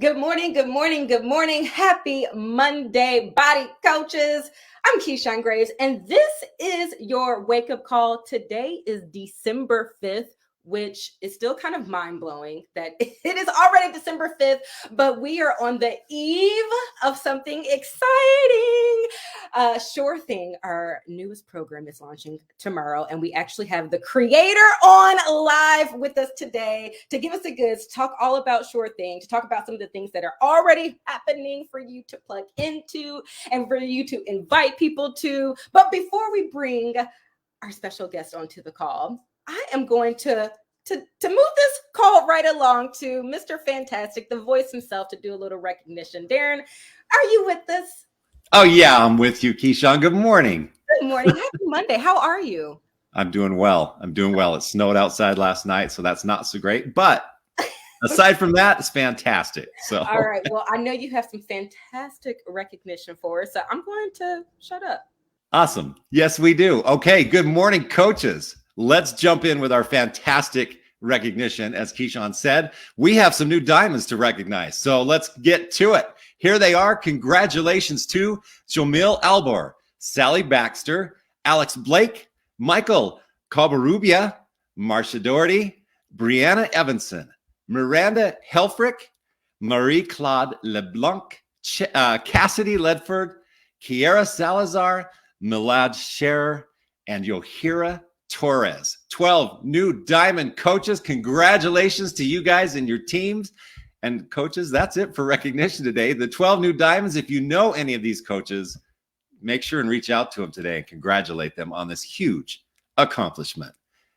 Good morning, good morning, good morning. Happy Monday, body coaches. I'm Keyshawn Graves, and this is your wake up call. Today is December 5th, which is still kind of mind blowing that it is already December 5th, but we are on the eve of something exciting. Sure Thing, our newest program, is launching tomorrow, and we actually have the creator on live with us today to give us the goods, to talk all about Sure Thing, to talk about some of the things that are already happening for you to plug into and for you to invite people to. But before we bring our special guest onto the call, I am going to move this call right along to Mr. Fantastic, the voice himself, to do a little recognition. Darren, are you with us? Oh, yeah, I'm with you, Keyshawn. Good morning. Good morning. Happy Monday. How are you? I'm doing well. It snowed outside last night, so that's not so great. But aside from that, it's fantastic. So, all right. Well, I know you have some fantastic recognition for us, so I'm going to shut up. Awesome. Yes, we do. Okay. Good morning, coaches. Let's jump in with our fantastic recognition. As Keyshawn said, we have some new diamonds to recognize. So let's get to it. Here they are. Congratulations to Jamil Albor, Sally Baxter, Alex Blake, Michael Covarrubia, Marsha Doherty, Brianna Evanson, Miranda Helfrich, Marie-Claude LeBlanc, Cassidy Ledford, Kiera Salazar, Milad Scherer, and Yohira Torres. 12 new diamond coaches. Congratulations to you guys and your teams. And coaches, that's it for recognition today. The 12 new diamonds. If you know any of these coaches, make sure and reach out to them today and congratulate them on this huge accomplishment.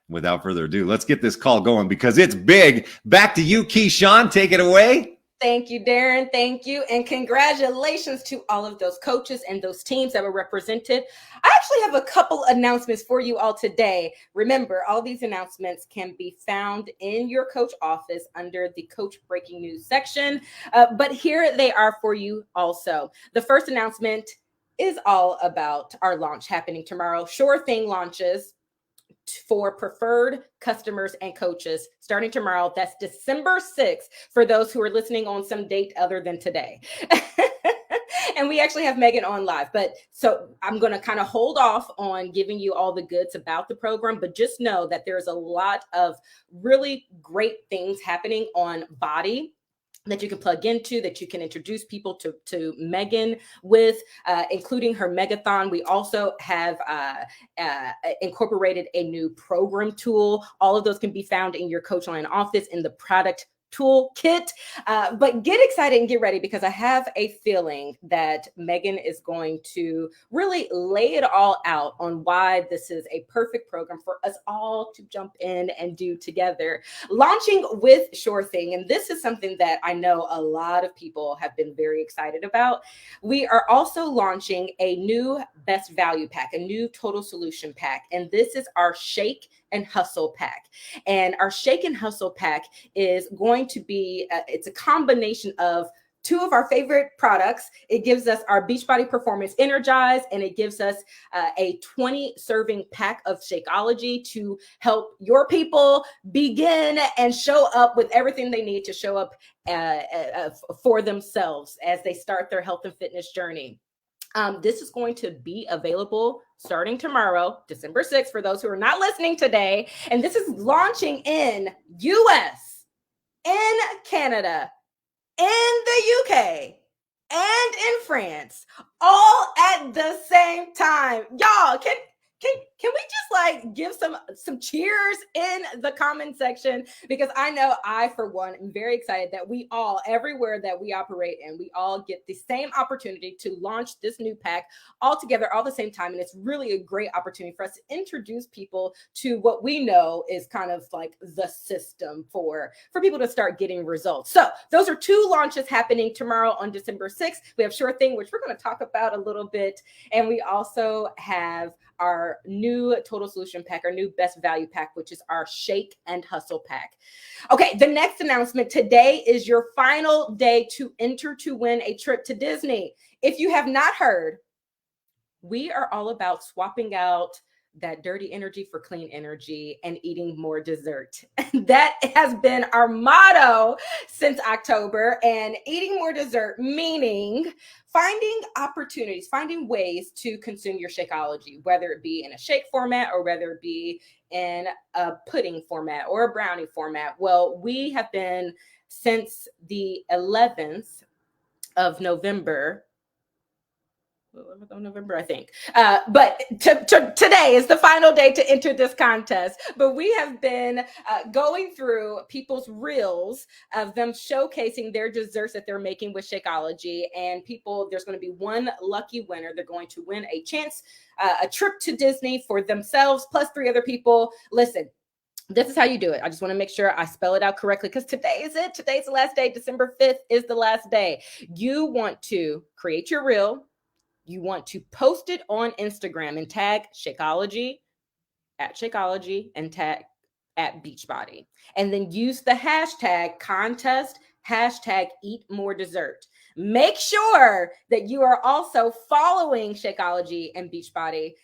Without further ado, let's get this call going because it's big. Back to you, Keyshawn. Take it away. Thank you, Darren. Thank you. And congratulations to all of those coaches and those teams that were represented. I actually have a couple announcements for you all today. Remember, all these announcements can be found in your coach office under the Coach Breaking News section. But here they are for you also. The first announcement is all about our launch happening tomorrow. Sure Thing launches for preferred customers and coaches starting tomorrow. That's December 6th for those who are listening on some date other than today. And we actually have Megan on live, but so I'm going to kind of hold off on giving you all the goods about the program, but just know that there's a lot of really great things happening on Body that you can plug into, that you can introduce people to Megan with, including her megathon. We also have incorporated a new program tool. All of those can be found in your Coachline office in the product toolkit. But get excited and get ready because I have a feeling that Megan is going to really lay it all out on why this is a perfect program for us all to jump in and do together. Launching with Sure Thing, and this is something that I know a lot of people have been very excited about. We are also launching a new best value pack, a new total solution pack, and this is our Shake and Hustle pack. And our Shake and Hustle pack is going to be, it's a combination of two of our favorite products. It gives us our Beachbody Performance Energize, and it gives us a 20 serving pack of Shakeology to help your people begin and show up with everything they need to show up for themselves as they start their health and fitness journey. This is going to be available starting tomorrow, December 6th, for those who are not listening today. And this is launching in US, in Canada, in the UK, and in France, all at the same time. Y'all, can we just like give some cheers in the comment section? Because I know I, for one, am very excited that we all, everywhere that we operate in, we all get the same opportunity to launch this new pack all together all the same time. And it's really a great opportunity for us to introduce people to what we know is kind of like the system for people to start getting results. So those are two launches happening tomorrow on December 6th. We have Sure Thing, which we're going to talk about a little bit. And we also have our new total solution pack, our new best value pack, which is our Shake and Hustle pack. Okay, the next announcement today is your final day to enter to win a trip to Disney. If you have not heard, we are all about swapping out that dirty energy for clean energy and eating more dessert. That has been our motto since October. And eating more dessert, meaning finding opportunities, finding ways to consume your Shakeology, whether it be in a shake format or whether it be in a pudding format or a brownie format. Well, we have been since the 11th of November, November, I think. But today is the final day to enter this contest. But we have been going through people's reels of them showcasing their desserts that they're making with Shakeology. And people, there's going to be one lucky winner. They're going to win a chance, a trip to Disney for themselves, plus 3 other people. Listen, this is how you do it. I just want to make sure I spell it out correctly because today is it. Today's the last day. December 5th is the last day. You want to create your reel. You want to post it on Instagram and tag Shakeology and tag at Beachbody. And then use the hashtag contest, hashtag eat more dessert. Make sure that you are also following Shakeology and Beachbody.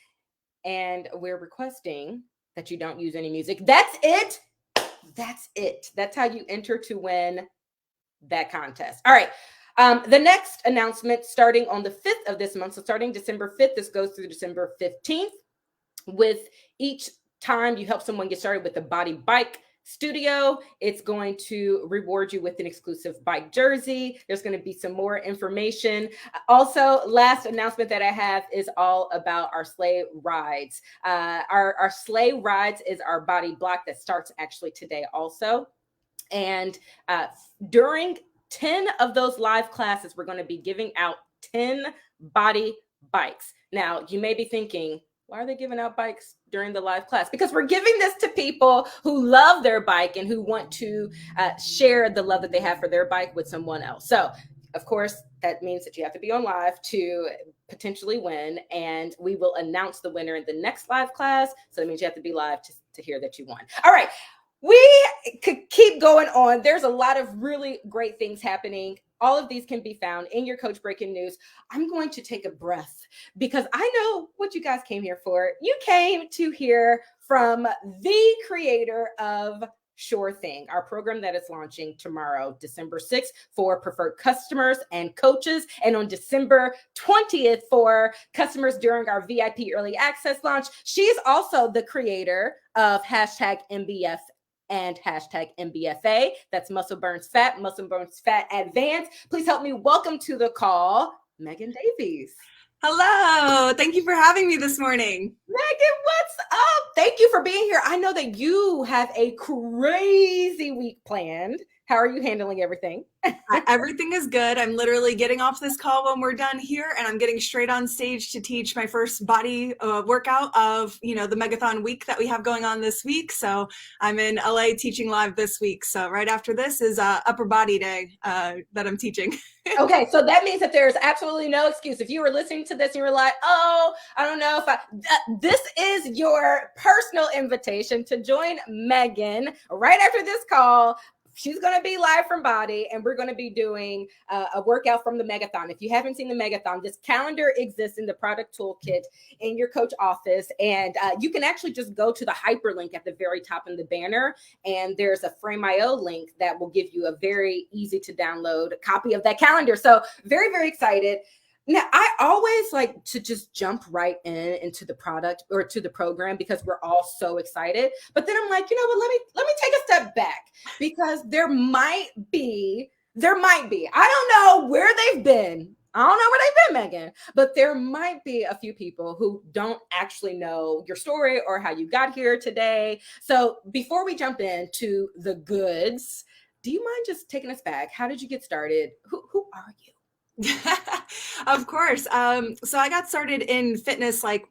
And we're requesting that you don't use any music. That's it. That's it. That's how you enter to win that contest. All right. The next announcement starting on the 5th of this month. So starting December 5th, this goes through December 15th. With each time you help someone get started with the Body Bike Studio, it's going to reward you with an exclusive bike jersey. There's going to be some more information. Also, last announcement that I have is all about our sleigh rides. Our sleigh rides is our body block that starts actually today also. And during 10 of those live classes, we're going to be giving out 10 body bikes. Now, you may be thinking, why are they giving out bikes during the live class? Because we're giving this to people who love their bike and who want to share the love that they have for their bike with someone else. So, of course, that means that you have to be on live to potentially win. And we will announce the winner in the next live class. So that means you have to be live to hear that you won. All right. We could keep going on. There's a lot of really great things happening. All of these can be found in your Coach Breaking News. I'm going to take a breath because I know what you guys came here for. You came to hear from the creator of Sure Thing, our program that is launching tomorrow, December 6th, for preferred customers and coaches, and on December 20th for customers during our VIP early access launch. She's also the creator of hashtag MBF and hashtag MBFA. That's Muscle Burns Fat Advance. Please help me welcome to the call, Megan Davies. Hello. Thank you for having me this morning. Megan, what's up? Thank you for being here. I know that you have a crazy week planned. How are you handling everything? Everything is good. I'm literally getting off this call when we're done here, and I'm getting straight on stage to teach my first body workout of, the Megathon week that we have going on this week. So I'm in LA teaching live this week. So right after this is upper body day that I'm teaching. Okay, so that means that there's absolutely no excuse. If you were listening to this and you were like, oh, I don't know if this is your personal invitation to join Megan right after this call. She's going to be live from Body, and we're going to be doing a workout from the Megathon. If you haven't seen the Megathon, this calendar exists in the product toolkit in your coach office, and you can actually just go to the hyperlink at the very top in the banner, and there's a Frame.io link that will give you a very easy to download copy of that calendar. So very, very excited. Now, I always like to just jump right into the product or to the program because we're all so excited. But then I'm like, you know what, let me take a step back because there might be, I don't know where they've been. I don't know where they've been, Megan, but there might be a few people who don't actually know your story or how you got here today. So before we jump into the goods, do you mind just taking us back? How did you get started? Who are you? Of course. So I got started in fitness, my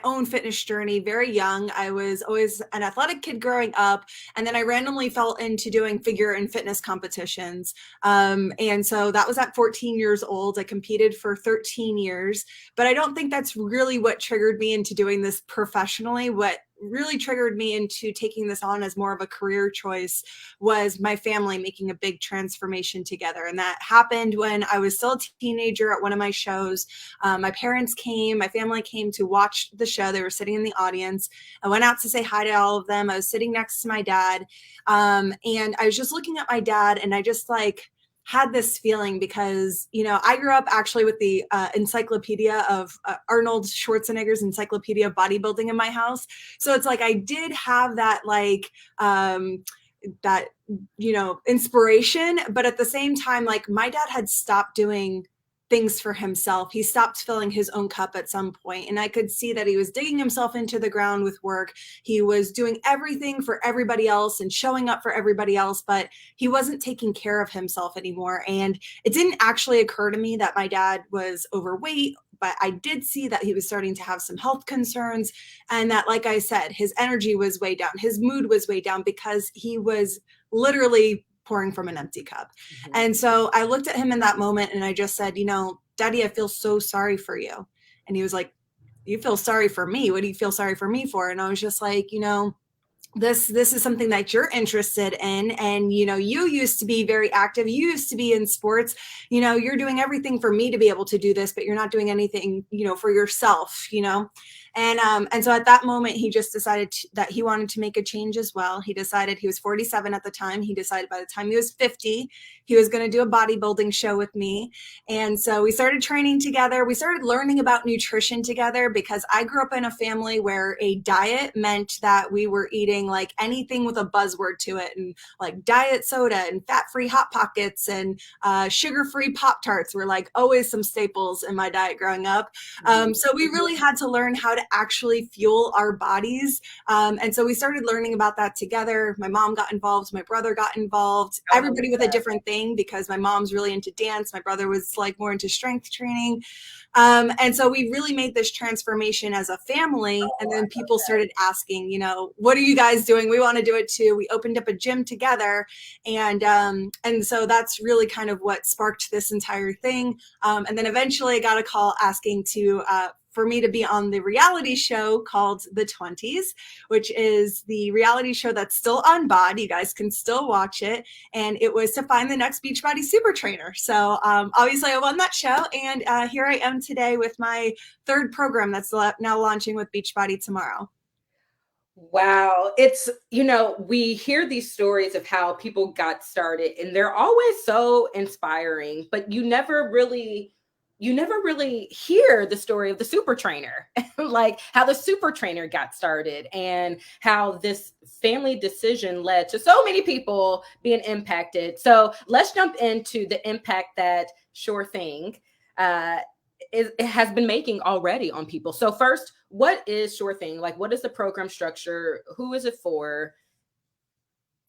own fitness journey very young. I was always an athletic kid growing up. And then I randomly fell into doing figure and fitness competitions. And so that was at 14 years old. I competed for 13 years, but I don't think that's really what triggered me into doing this professionally. What really triggered me into taking this on as more of a career choice was my family making a big transformation together. And that happened when I was still a teenager at one of my shows. My parents came, my family came to watch the show. They were sitting in the audience. I went out to say hi to all of them. I was sitting next to my dad. And I was just looking at my dad, and I just like had this feeling because, you know, I grew up actually with the encyclopedia of Arnold Schwarzenegger's Encyclopedia of Bodybuilding in my house. So it's like I did have that like that, you know, inspiration, but at the same time, like my dad had stopped doing things for himself. He stopped filling his own cup at some point, and I could see that he was digging himself into the ground with work. He was doing everything for everybody else and showing up for everybody else, but he wasn't taking care of himself anymore. And it didn't actually occur to me that my dad was overweight, but I did see that he was starting to have some health concerns, and that, like I said, his energy was way down, his mood was way down because he was literally pouring from an empty cup. Mm-hmm. And so I looked at him in that moment and I just said, you know, Daddy, I feel so sorry for you. And he was like, you feel sorry for me? What do you feel sorry for me for? And I was just like, you know, this is something that you're interested in, and you know, you used to be very active, you used to be in sports, you know, you're doing everything for me to be able to do this, but you're not doing anything, you know, for yourself, you know. And so at that moment he just decided that he wanted to make a change as well. He decided, he was 47 at the time, he decided by the time he was 50 he was going to do a bodybuilding show with me. And so we started training together, we started learning about nutrition together, because I grew up in a family where a diet meant that we were eating like anything with a buzzword to it, and like diet soda and fat-free Hot Pockets and sugar-free Pop-Tarts were like always some staples in my diet growing up. So we really had to learn how to actually fuel our bodies. And so we started learning about that together. My mom got involved, my brother got involved, everybody with a different thing, because my mom's really into dance, my brother was like more into strength training. And so we really made this transformation as a family. And then people started asking, you know, what are you guys doing? We want to do it too. We opened up a gym together. And so that's really kind of what sparked this entire thing. And then eventually I got a call asking for me to be on the reality show called The 20s, which is the reality show that's still on BOD. You guys can still watch it. And it was to find the next Beachbody Super Trainer. So obviously I won that show. And here I am today with my third program that's now launching with Beachbody tomorrow. Wow. It's, you know, we hear these stories of how people got started and they're always so inspiring, but you never really hear the story of the super trainer, like how the super trainer got started and how this family decision led to so many people being impacted. So let's jump into the impact that Sure Thing it has been making already on people. So first, what is Sure Thing? Like, what is the program structure? Who is it for?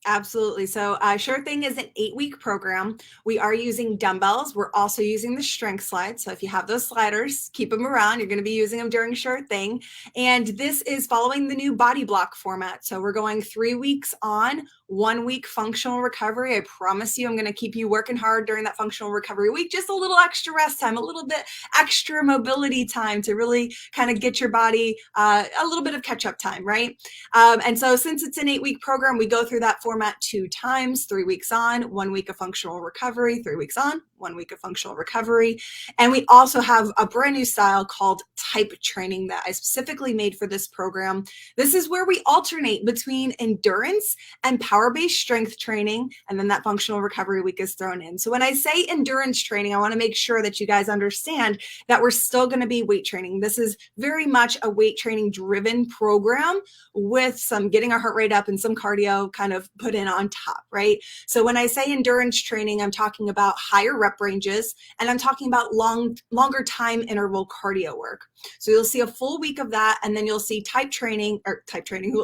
Absolutely. So Sure Thing is an 8-week program. We are using dumbbells. We're also using the strength slides. So if you have those sliders, keep them around. You're going to be using them during Sure Thing. And this is following the new body block format. So we're going 3 weeks on, 1 week functional recovery. I promise you, I'm going to keep you working hard during that functional recovery week. Just a little extra rest time, a little bit extra mobility time to really kind of get your body a little bit of catch up time, right? And so since it's an 8-week program, we go through that format 2 times, 3 weeks on, 1 week of functional recovery, 3 weeks on, 1 week of functional recovery. And we also have a brand new style called type training that I specifically made for this program. This is where we alternate between endurance and power-based strength training, and then that functional recovery week is thrown in. So when I say endurance training, I want to make sure that you guys understand that we're still going to be weight training. This is very much a weight training driven program with some getting our heart rate up and some cardio kind of put in on top, right? So when I say endurance training, I'm talking about higher rep ranges, and I'm talking about longer time interval cardio work. So you'll see a full week of that, and then you'll see type training,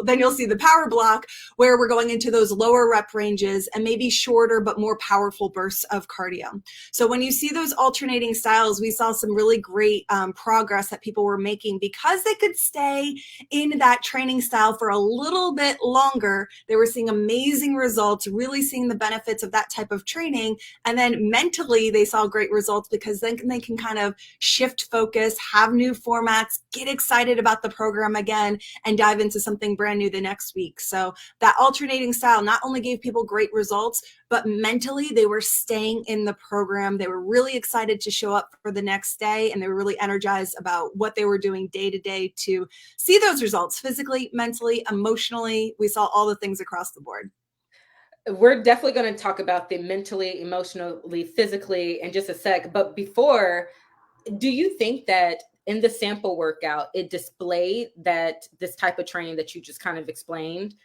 then you'll see the power block where we're going into those those lower rep ranges and maybe shorter but more powerful bursts of cardio. So when you see those alternating styles, we saw some really great progress that people were making because they could stay in that training style for a little bit longer. They were seeing amazing results, really seeing the benefits of that type of training. And then mentally, they saw great results because then they can kind of shift focus, have new formats, get excited about the program again, and dive into something brand new the next week. So that alternating style not only gave people great results, but mentally they were staying in the program. They were really excited to show up for the next day, and they were really energized about what they were doing day to day to see those results physically, mentally, emotionally. We saw all the things across the board. We're definitely going to talk about the mentally, emotionally, physically in just a sec. But before, do you think that in the sample workout, it displayed that this type of training that you just kind of explained?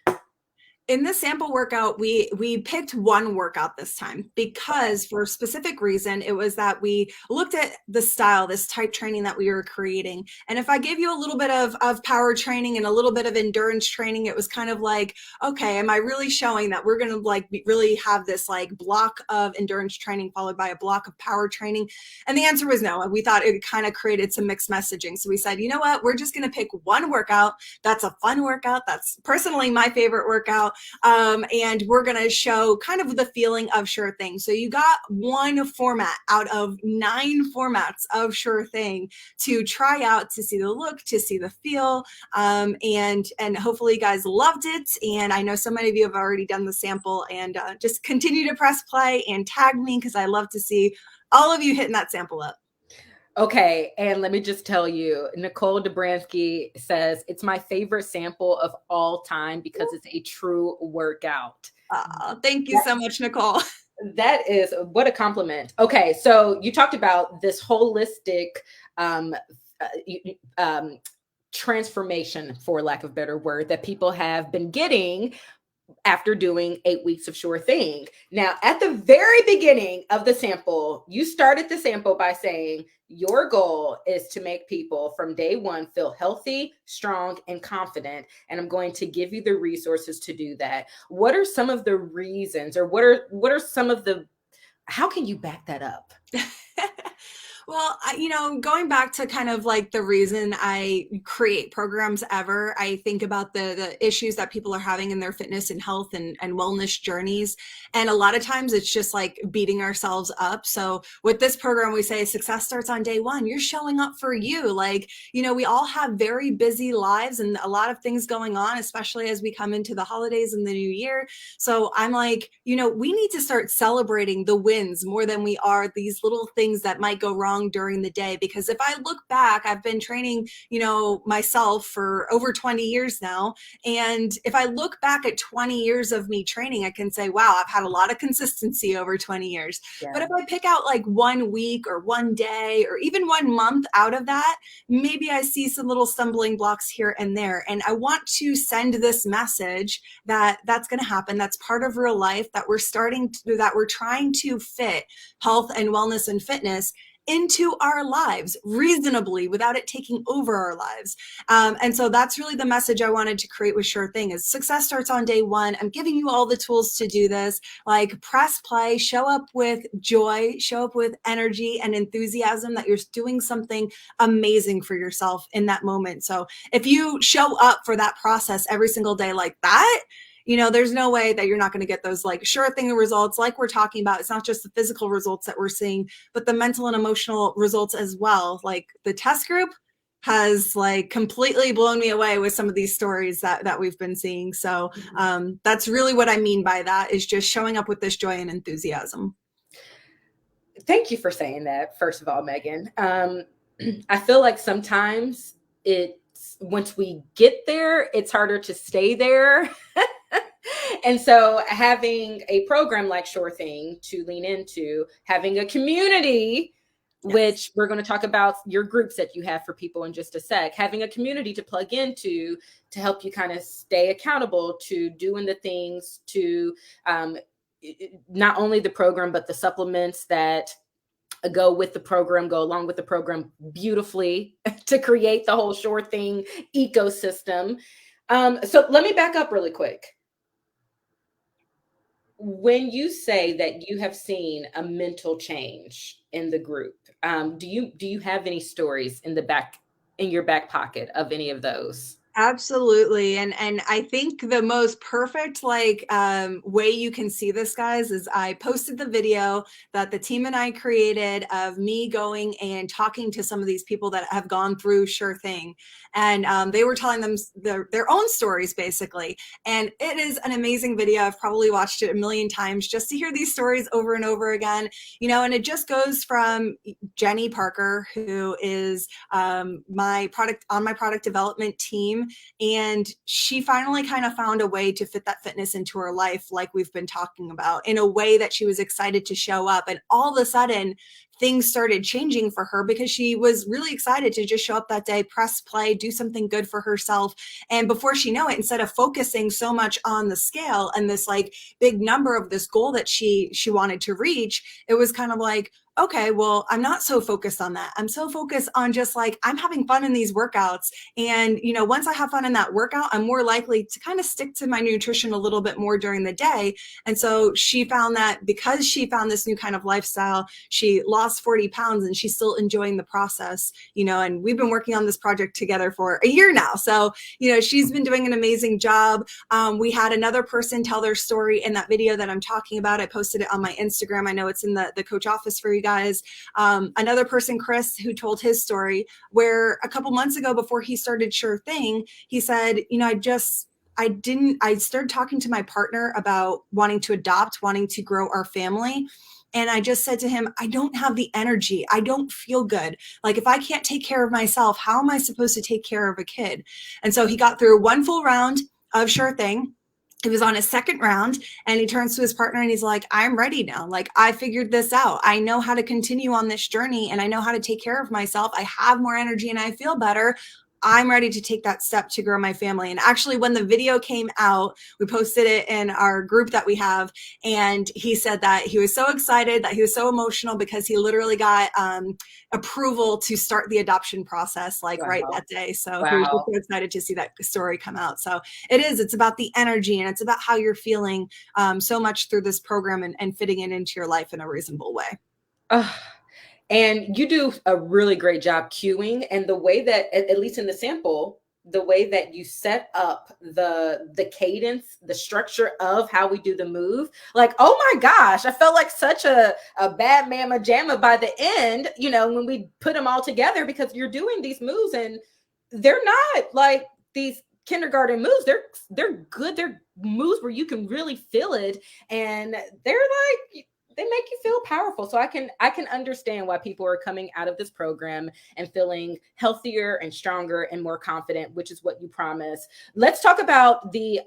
In the sample workout, we picked one workout this time because for a specific reason, it was that we looked at the style, this type training that we were creating. And if I gave you a little bit of power training and a little bit of endurance training, it was kind of like, okay, am I really showing that we're going to like really have this like block of endurance training followed by a block of power training? And the answer was no. And we thought it kind of created some mixed messaging. So we said, you know what, we're just going to pick one workout. That's a fun workout. That's personally my favorite workout. And we're going to show kind of the feeling of Sure Thing. So you got one format out of 9 formats of Sure Thing to try out, to see the look, to see the feel. And hopefully you guys loved it. And I know so many of you have already done the sample, and just continue to press play and tag me because I love to see all of you hitting that sample up. Okay, and let me just tell you, Nicole Dobransky says it's my favorite sample of all time because it's a true workout. Thank you so much, Nicole. That is what a compliment. Okay, so you talked about this holistic transformation, for lack of a better word, that people have been getting after doing 8 weeks of Sure Thing. Now, at the very beginning of the sample, you started the sample by saying your goal is to make people from day one feel healthy, strong, and confident. And I'm going to give you the resources to do that. What are some of the reasons, or what are some of the, how can you back that up? Well, going back to kind of like the reason I create programs ever, I think about the issues that people are having in their fitness and health and wellness journeys. And a lot of times it's just like beating ourselves up. So with this program, we say success starts on day one. You're showing up for you. Like, we all have very busy lives and a lot of things going on, especially as we come into the holidays and the new year. So I'm like, we need to start celebrating the wins more than we are these little things that might go wrong during the day. Because if I look back, I've been training, myself for over 20 years now. And if I look back at 20 years of me training, I can say, wow, I've had a lot of consistency over 20 years. Yeah. But if I pick out like 1 week or 1 day or even 1 month out of that, maybe I see some little stumbling blocks here and there. And I want to send this message that that's going to happen. That's part of real life, that we're trying to fit health and wellness and fitness into our lives reasonably without it taking over our lives. And so that's really the message I wanted to create with Sure Thing is success starts on day one. I'm giving you all the tools to do this. Like press play, show up with joy, show up with energy and enthusiasm that you're doing something amazing for yourself in that moment. So if you show up for that process every single day like that, there's no way that you're not going to get those like Sure Thing results like we're talking about. It's not just the physical results that we're seeing, but the mental and emotional results as well. Like the test group has like completely blown me away with some of these stories that we've been seeing. So that's really what I mean by that, is just showing up with this joy and enthusiasm. Thank you for saying that, first of all, Megan. I feel like sometimes once we get there, it's harder to stay there. And so having a program like Sure Thing to lean into, having a community, yes, which we're going to talk about your groups that you have for people in just a sec, having a community to plug into to help you kind of stay accountable to doing the things to not only the program, but the supplements that go with the program, go along with the program beautifully to create the whole Sure Thing ecosystem. So let me back up really quick. when you say that you have seen a mental change in the group, do you have any stories in your back pocket of any of those? Absolutely. And I think the most perfect way you can see this, guys, is I posted the video that the team and I created of me going and talking to some of these people that have gone through Sure Thing. And they were telling them their own stories, basically. And it is an amazing video. I've probably watched it a million times just to hear these stories over and over again. And it just goes from Jenny Parker, who is my product development team, and she finally kind of found a way to fit that fitness into her life, like we've been talking about, in a way that she was excited to show up. And all of a sudden, things started changing for her because she was really excited to just show up that day, press play, do something good for herself. And before she knew it, instead of focusing so much on the scale and this like big number of this goal that she wanted to reach, it was kind of like, okay, well, I'm not so focused on that. I'm so focused on just like, I'm having fun in these workouts. And, once I have fun in that workout, I'm more likely to kind of stick to my nutrition a little bit more during the day. And so she found that because she found this new kind of lifestyle, she lost 40 pounds and she's still enjoying the process, and we've been working on this project together for a year now. So, she's been doing an amazing job. We had another person tell their story in that video that I'm talking about. I posted it on my Instagram. I know it's in the coach office for you guys. Another person, Chris, who told his story, where a couple months ago before he started Sure Thing, he said, I started talking to my partner about wanting to adopt, wanting to grow our family. And I just said to him, I don't have the energy. I don't feel good. Like, if I can't take care of myself, how am I supposed to take care of a kid? And so he got through one full round of Sure Thing. He was on his second round and he turns to his partner and he's like, I'm ready now. Like, I figured this out. I know how to continue on this journey and I know how to take care of myself. I have more energy and I feel better. I'm ready to take that step to grow my family. And actually, when the video came out, we posted it in our group that we have. And he said that he was so excited, that he was so emotional because he literally got approval to start the adoption process right that day. So he was just so excited to see that story come out. So it's about the energy and it's about how you're feeling so much through this program and fitting it into your life in a reasonable way. And you do a really great job cueing, and the way that, at least in the sample, the way that you set up the cadence, the structure of how we do the move, like, oh my gosh, I felt like such a bad mama jamma by the end, when we put them all together, because you're doing these moves and they're not like these kindergarten moves. They're good. They're moves where you can really feel it, and they're like, they make you feel powerful. So I can understand why people are coming out of this program and feeling healthier and stronger and more confident, which is what you promise. Let's talk about the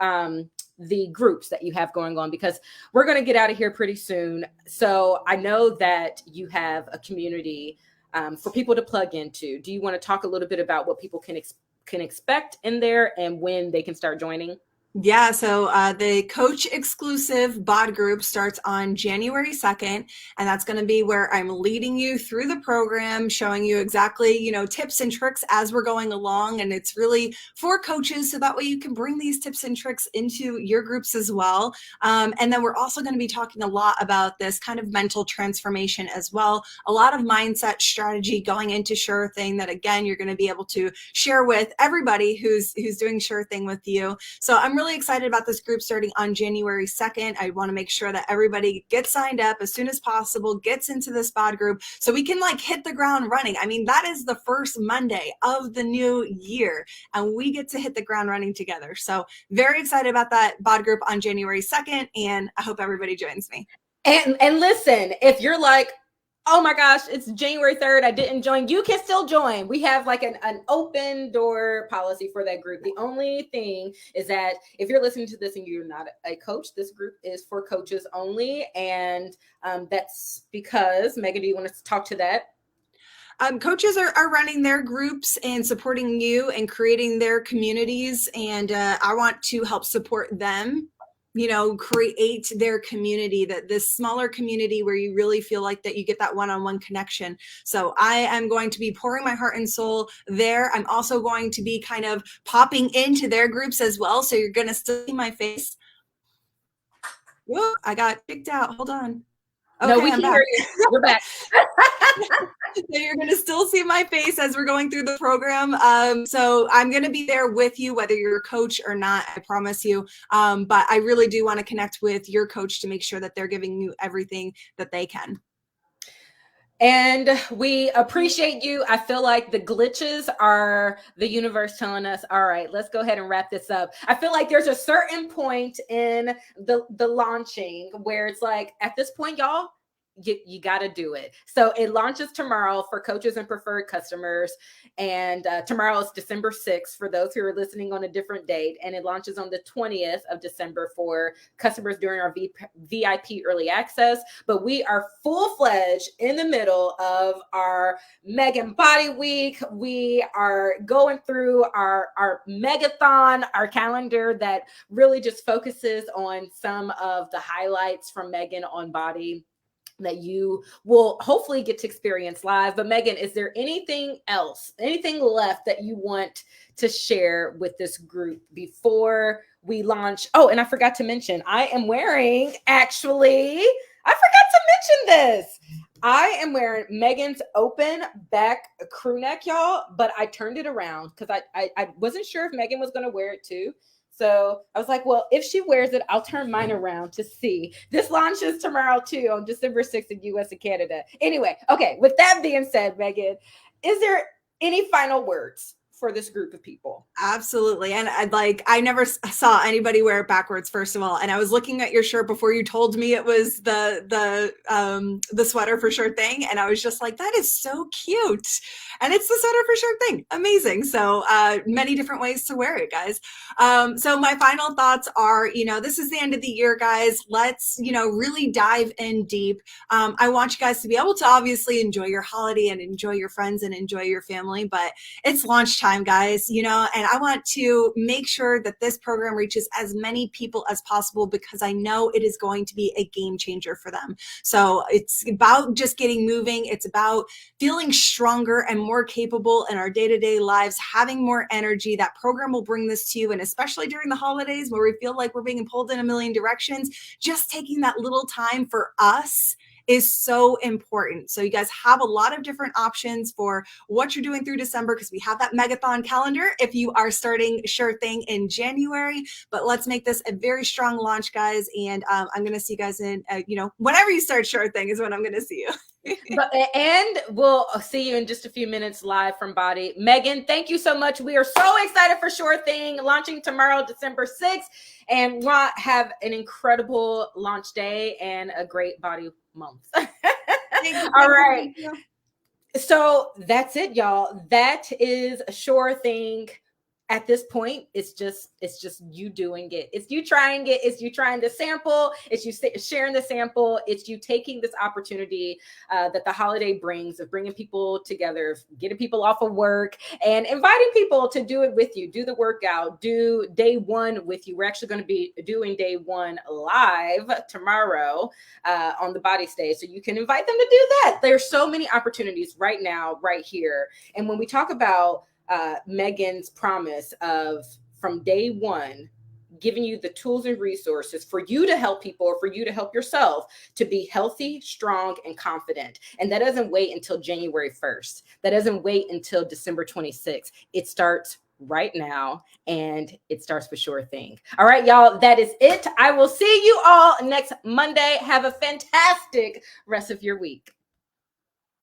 groups that you have going on, because we're going to get out of here pretty soon. So I know that you have a community for people to plug into. Do you want to talk a little bit about what people can expect in there and when they can start joining? Yeah, so the coach exclusive bod group starts on January 2nd, and that's going to be where I'm leading you through the program, showing you exactly, tips and tricks as we're going along. And it's really for coaches, so that way you can bring these tips and tricks into your groups as well. And then we're also going to be talking a lot about this kind of mental transformation as well. A lot of mindset strategy going into Sure Thing that, again, you're going to be able to share with everybody who's doing Sure Thing with you. So I'm really excited about this group starting on January 2nd. I want to make sure that everybody gets signed up as soon as possible, gets into this bod group so we can hit the ground running. I mean, that is the first Monday of the new year and we get to hit the ground running together. So very excited about that bod group on January 2nd, and I hope everybody joins me. And listen, if you're like, oh my gosh, it's January 3rd, I didn't join, you can still join. We have an open door policy for that group. The only thing is that if you're listening to this and you're not a coach, this group is for coaches only. And that's because, Megan, do you want to talk to that? Coaches are running their groups and supporting you and creating their communities. And I want to help support them, create their community, that this smaller community where you really feel like that you get that one-on-one connection. So I am going to be pouring my heart and soul there. I'm also going to be kind of popping into their groups as well. So you're going to still see my face. Whoa, I got kicked out. Hold on. No, Okay, we I'm can back. hear you. We're back. So you're going to still see my face as we're going through the program. So I'm going to be there with you, whether you're a coach or not, I promise you. But I really do want to connect with your coach to make sure that they're giving you everything that they can. And we appreciate you. I feel like the glitches are the universe telling us, all right, let's go ahead and wrap this up. I feel like there's a certain point in the launching where it's like, at this point, y'all, you got to do it. So it launches tomorrow for coaches and preferred customers. And tomorrow is December 6th for those who are listening on a different date. And it launches on the 20th of December for customers during our VIP early access. But we are full-fledged in the middle of our Megan Body Week. We are going through our megathon, our calendar that really just focuses on some of the highlights from Megan on body that you will hopefully get to experience live. But Megan, is there anything else, anything left that you want to share with this group before we launch? Oh, and I forgot to mention, I am wearing, actually, I forgot to mention this. I am wearing Megan's open back crew neck, y'all, but I turned it around because I wasn't sure if Megan was going to wear it too. So I was like, well, if she wears it, I'll turn mine around to see. This launches tomorrow too on December 6th in US and Canada. Anyway, okay, with that being said, Megan, is there any final words for this group of people? Absolutely. And I never saw anybody wear it backwards, first of all. And I was looking at your shirt before you told me it was the sweater for sure thing. And I was just like, that is so cute. And it's the sweater for sure thing. Amazing. So many different ways to wear it, guys. So my final thoughts are, this is the end of the year, guys. Let's, really dive in deep. I want you guys to be able to obviously enjoy your holiday and enjoy your friends and enjoy your family, but it's launch time, guys, and I want to make sure that this program reaches as many people as possible because I know it is going to be a game changer for them. So it's about just getting moving. It's about feeling stronger and more capable in our day-to-day lives, having more energy. That program will bring this to you. And especially during the holidays where we feel like we're being pulled in a million directions, just taking that little time for us is so important. So you guys have a lot of different options for what you're doing through December because we have that megathon calendar if you are starting Sure Thing in January. But let's make this a very strong launch, guys. And I'm going to see you guys in, whenever you start Sure Thing is when I'm going to see you. And we'll see you in just a few minutes live from Body. Megan, thank you so much. We are so excited for Sure Thing launching tomorrow, December 6th. And we'll have an incredible launch day and a great body month. All right. So that's it, y'all. That is a Sure Thing. At this point, it's just you doing it. It's you trying it. It's you trying the sample. It's you sharing the sample. It's you taking this opportunity that the holiday brings of bringing people together, getting people off of work, and inviting people to do it with you. Do the workout. Do day one with you. We're actually going to be doing day one live tomorrow on the Body Stage, so you can invite them to do that. There's so many opportunities right now, right here. And when we talk about Megan's promise of from day one, giving you the tools and resources for you to help people or for you to help yourself to be healthy, strong, and confident. And that doesn't wait until January 1st. That doesn't wait until December 26th. It starts right now, and it starts with Sure Thing. All right, y'all, that is it. I will see you all next Monday. Have a fantastic rest of your week.